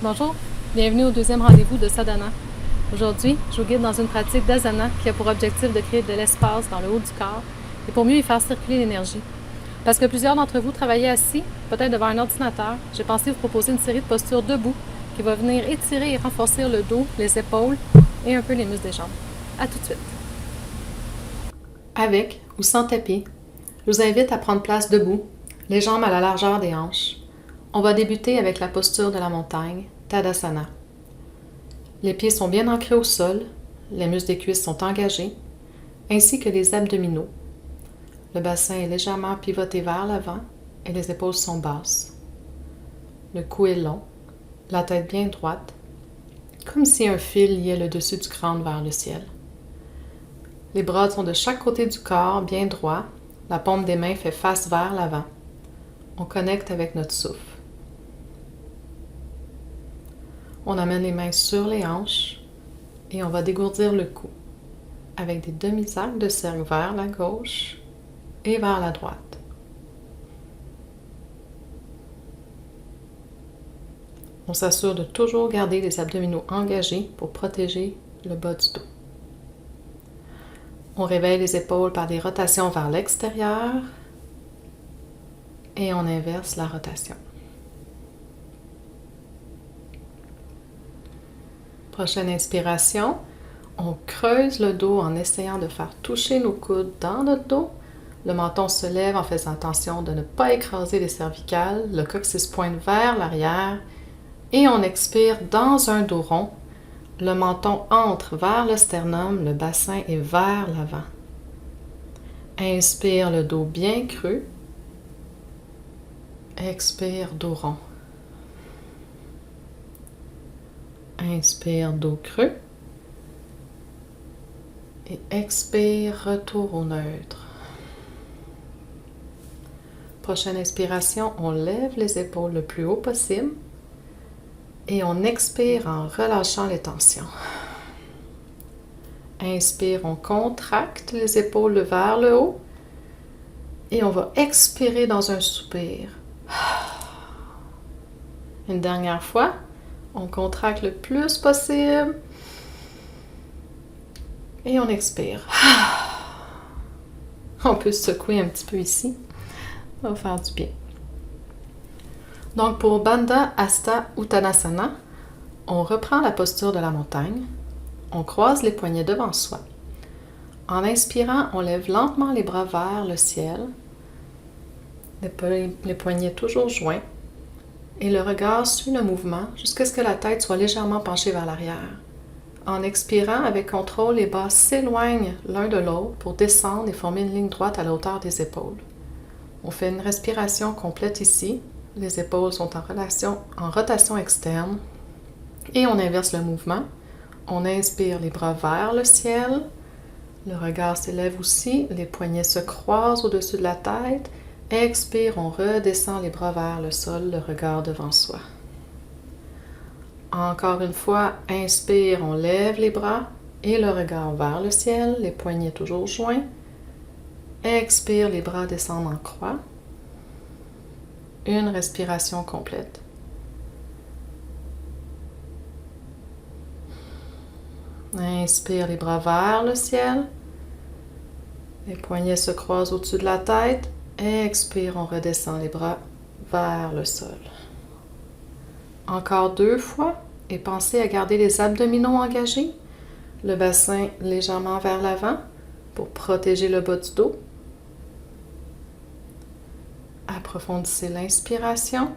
Bonjour, bienvenue au deuxième rendez-vous de Sadhana. Aujourd'hui, je vous guide dans une pratique d'asana qui a pour objectif de créer de l'espace dans le haut du corps et pour mieux y faire circuler l'énergie. Parce que plusieurs d'entre vous travaillez assis, peut-être devant un ordinateur, j'ai pensé vous proposer une série de postures debout qui va venir étirer et renforcer le dos, les épaules et un peu les muscles des jambes. À tout de suite. Avec ou sans tapis, je vous invite à prendre place debout, les jambes à la largeur des hanches. On va débuter avec la posture de la montagne, Tadasana. Les pieds sont bien ancrés au sol, les muscles des cuisses sont engagés, ainsi que les abdominaux. Le bassin est légèrement pivoté vers l'avant et les épaules sont basses. Le cou est long, la tête bien droite, comme si un fil liait le dessus du crâne vers le ciel. Les bras sont de chaque côté du corps, bien droits, la paume des mains fait face vers l'avant. On connecte avec notre souffle. On amène les mains sur les hanches et on va dégourdir le cou avec des demi-cercles de cercle vers la gauche et vers la droite. On s'assure de toujours garder les abdominaux engagés pour protéger le bas du dos. On réveille les épaules par des rotations vers l'extérieur et on inverse la rotation. Prochaine inspiration, on creuse le dos en essayant de faire toucher nos coudes dans notre dos. Le menton se lève en faisant attention de ne pas écraser les cervicales. Le coccyx pointe vers l'arrière et on expire dans un dos rond. Le menton entre vers le sternum, le bassin est vers l'avant. Inspire le dos bien creux. Expire dos rond. Inspire dos creux. Et expire, retour au neutre. Prochaine inspiration, on lève les épaules le plus haut possible et on expire en relâchant les tensions. Inspire, on contracte les épaules vers le haut et on va expirer dans un soupir. Une dernière fois, on contracte le plus possible et on expire. On peut se secouer un petit peu ici. Ça va faire du bien. Donc pour Bandha Hasta Uttanasana, on reprend la posture de la montagne. On croise les poignets devant soi. En inspirant, on lève lentement les bras vers le ciel. Les poignets toujours joints. Et le regard suit le mouvement jusqu'à ce que la tête soit légèrement penchée vers l'arrière. En expirant, avec contrôle, les bras s'éloignent l'un de l'autre pour descendre et former une ligne droite à la hauteur des épaules. On fait une respiration complète ici. Les épaules sont en rotation externe. Et on inverse le mouvement. On inspire les bras vers le ciel. Le regard s'élève aussi. Les poignets se croisent au-dessus de la tête. Expire, on redescend les bras vers le sol, le regard devant soi. Encore une fois, inspire, on lève les bras et le regard vers le ciel, les poignets toujours joints. Expire, les bras descendent en croix. Une respiration complète. Inspire, les bras vers le ciel. Les poignets se croisent au-dessus de la tête. Expire, on redescend les bras vers le sol. Encore 2 fois et pensez à garder les abdominaux engagés, le bassin légèrement vers l'avant pour protéger le bas du dos. Approfondissez l'inspiration.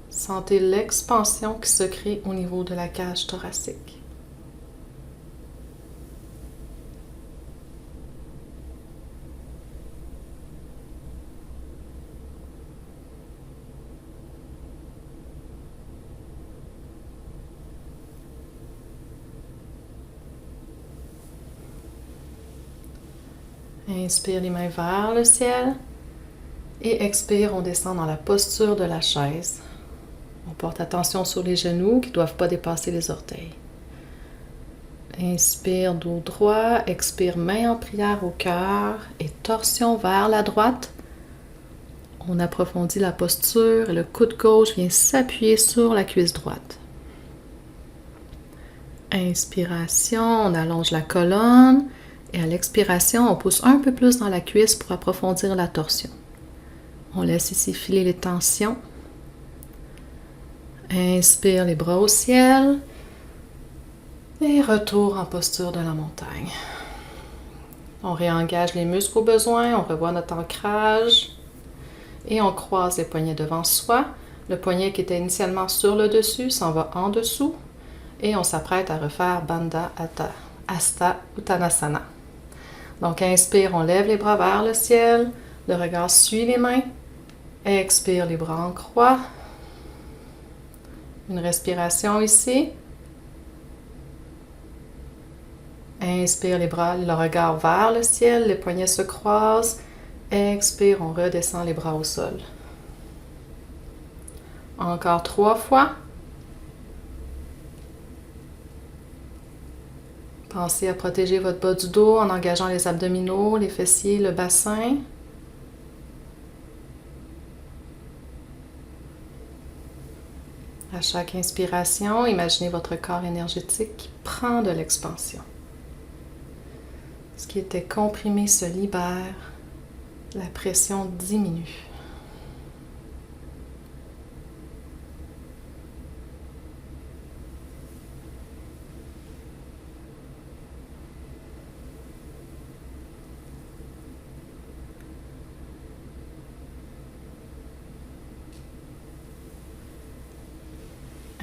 Sentez l'expansion qui se crée au niveau de la cage thoracique. Inspire les mains vers le ciel et expire, on descend dans la posture de la chaise. On porte attention sur les genoux qui ne doivent pas dépasser les orteils. Inspire, dos droit, expire, main en prière au cœur et torsion vers la droite. On approfondit la posture et le coude gauche vient s'appuyer sur la cuisse droite. Inspiration, on allonge la colonne et à l'expiration, on pousse un peu plus dans la cuisse pour approfondir la torsion. On laisse ici filer les tensions. Inspire les bras au ciel et retour en posture de la montagne. On réengage les muscles au besoin, on revoit notre ancrage et on croise les poignets devant soi. Le poignet qui était initialement sur le dessus s'en va en dessous et on s'apprête à refaire Bandha Hasta Uttanasana. Donc inspire, on lève les bras vers le ciel, le regard suit les mains. Expire, les bras en croix. Une respiration ici. Inspire les bras, le regard vers le ciel, les poignets se croisent. Expire, on redescend les bras au sol. Encore 3 fois. Pensez à protéger votre bas du dos en engageant les abdominaux, les fessiers, le bassin. À chaque inspiration, imaginez votre corps énergétique qui prend de l'expansion. Ce qui était comprimé se libère, la pression diminue.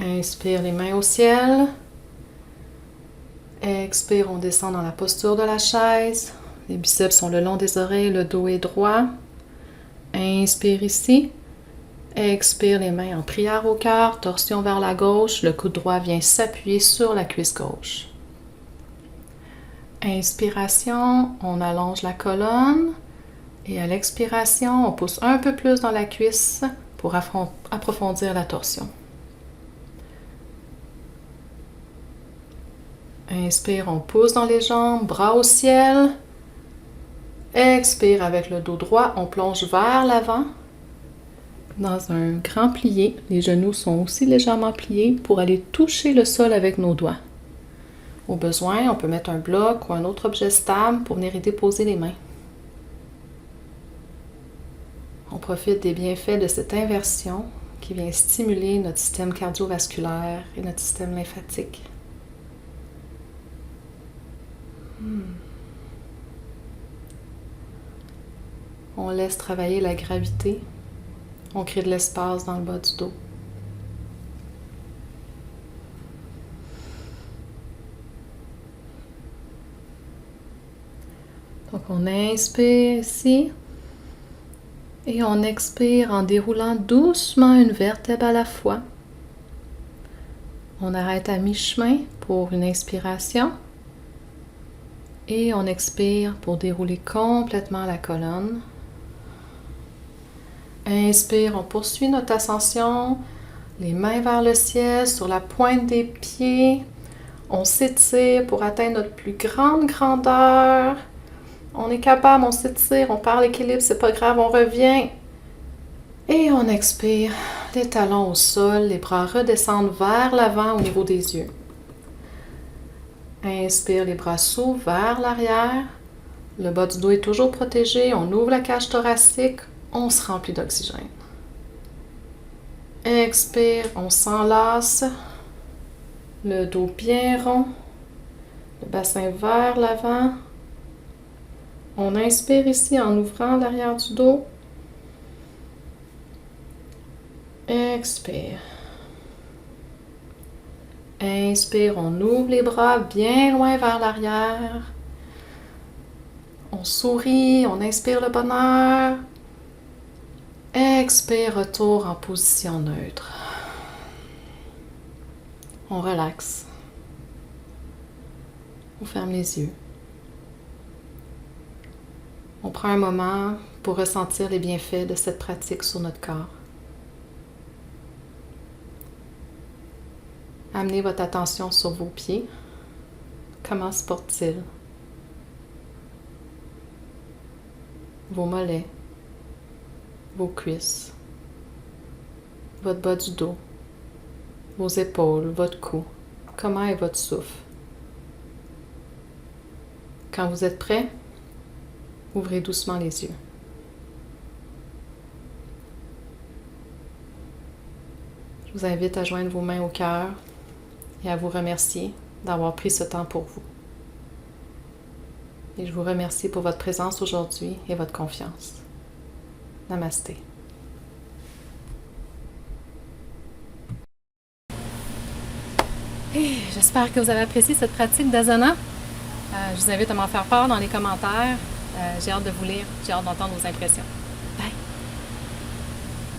Inspire les mains au ciel. Expire, on descend dans la posture de la chaise. Les biceps sont le long des oreilles, le dos est droit. Inspire ici. Expire les mains en prière au cœur, torsion vers la gauche. Le coude droit vient s'appuyer sur la cuisse gauche. Inspiration, on allonge la colonne. Et à l'expiration, on pousse un peu plus dans la cuisse pour approfondir la torsion. Inspire, on pousse dans les jambes, bras au ciel. Expire avec le dos droit, on plonge vers l'avant. Dans un grand plié, les genoux sont aussi légèrement pliés pour aller toucher le sol avec nos doigts. Au besoin, on peut mettre un bloc ou un autre objet stable pour venir y déposer les mains. On profite des bienfaits de cette inversion qui vient stimuler notre système cardiovasculaire et notre système lymphatique. On laisse travailler la gravité. On crée de l'espace dans le bas du dos. Donc on inspire ici et on expire en déroulant doucement une vertèbre à la fois. On arrête à mi-chemin pour une inspiration. Et on expire pour dérouler complètement la colonne. Inspire, on poursuit notre ascension. Les mains vers le ciel, sur la pointe des pieds. On s'étire pour atteindre notre plus grande grandeur. On est capable, on s'étire, on perd l'équilibre, c'est pas grave, on revient. Et on expire, les talons au sol, les bras redescendent vers l'avant au niveau des yeux. Inspire, les bras s'ouvrent vers l'arrière. Le bas du dos est toujours protégé. On ouvre la cage thoracique. On se remplit d'oxygène. Expire, on s'enlace. Le dos bien rond. Le bassin vers l'avant. On inspire ici en ouvrant l'arrière du dos. Expire. Inspire, on ouvre les bras bien loin vers l'arrière. On sourit, on inspire le bonheur. Expire, retour en position neutre. On relaxe. On ferme les yeux. On prend un moment pour ressentir les bienfaits de cette pratique sur notre corps. Amenez votre attention sur vos pieds. Comment se portent-ils? Vos mollets, vos cuisses, votre bas du dos, vos épaules, votre cou. Comment est votre souffle? Quand vous êtes prêt, ouvrez doucement les yeux. Je vous invite à joindre vos mains au cœur et à vous remercier d'avoir pris ce temps pour vous. Et je vous remercie pour votre présence aujourd'hui et votre confiance. Namasté. J'espère que vous avez apprécié cette pratique d'asana. Je vous invite à m'en faire part dans les commentaires. J'ai hâte de vous lire, j'ai hâte d'entendre vos impressions.